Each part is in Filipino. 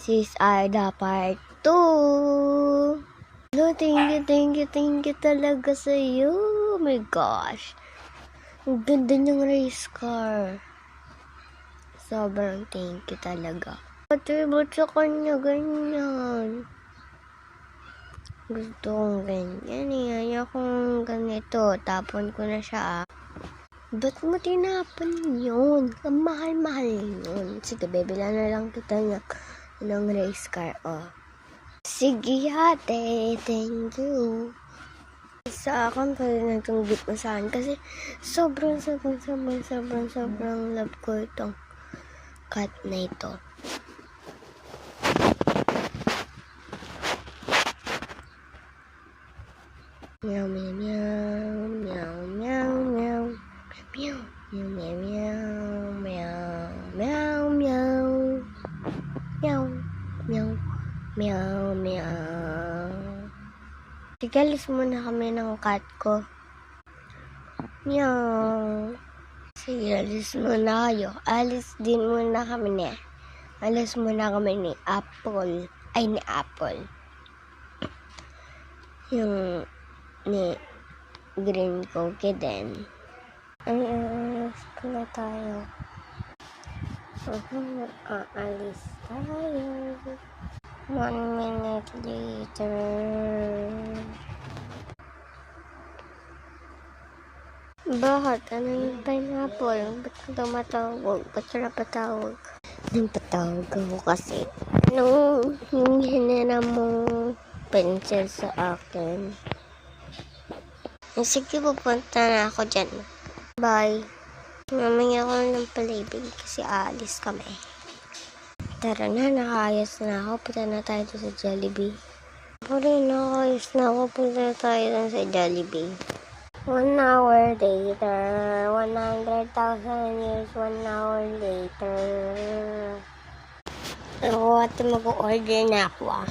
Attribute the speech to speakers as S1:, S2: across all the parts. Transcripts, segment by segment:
S1: This is Aida part 2. Hello, thank you talaga sa'yo. Oh my gosh. Ang ganda niyang race car. Sobrang thank you talaga. Pati ba't sa kanya ganyan? Gusto kong ganyan eh. Ayokong ganito. Tapon ko na siya. Ba't mo tinapon yun? Ang mahal-mahal yun. Sige, bebila na lang kita ng race car. Oh. Sige, ate. Thank you. Sa akin, pwede na itong gift mo sa akin. Kasi sobrang love ko itong cat na ito. Meow, meow, meow, meow, meow, meow, meow, meow, meow, meow, meow, meow, meow, meow, meow. Sige, alis muna kami ng cat ko. Meow. Sige, alis muna kayo. Alis din muna kami ni. Alis muna kami ni Apple. Ay, ni Apple. Yung ni green cookie din. Ay, alis pala tayo. Aalis tayo. 1 minute later. Bakit? Ano yung pineapple? Ba't ka tumatawag? Ba't ka napatawag? Napatawag ako kasi nung hinira mong pencil sa akin. Sige, pupunta na ako dyan. Bye. Mamaya ko ng palibig kasi aalis kami. Tara na, nakaayos na ako. Punta na tayo sa Jollibee. Nakaayos na ako. Punta na tayo sa Jollibee. 1 hour later. 100,000 years. 1 hour later. Ako at mag-order na ako.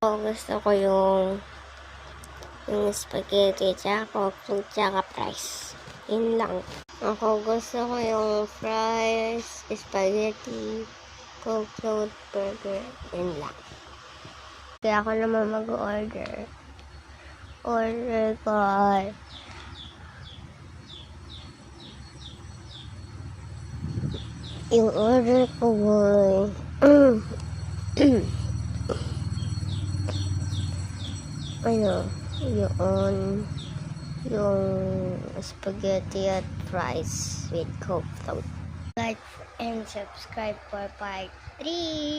S1: Gusto ko yung spaghetti, tsaka coke, tsaka fries. Yun lang. Ako gusto ko yung fries, spaghetti, coke, burger. Yun lang. Kaya ako naman mag-order. Order ko. Yung order ko yung spaghetti at fries with coke. Like and subscribe for part 3.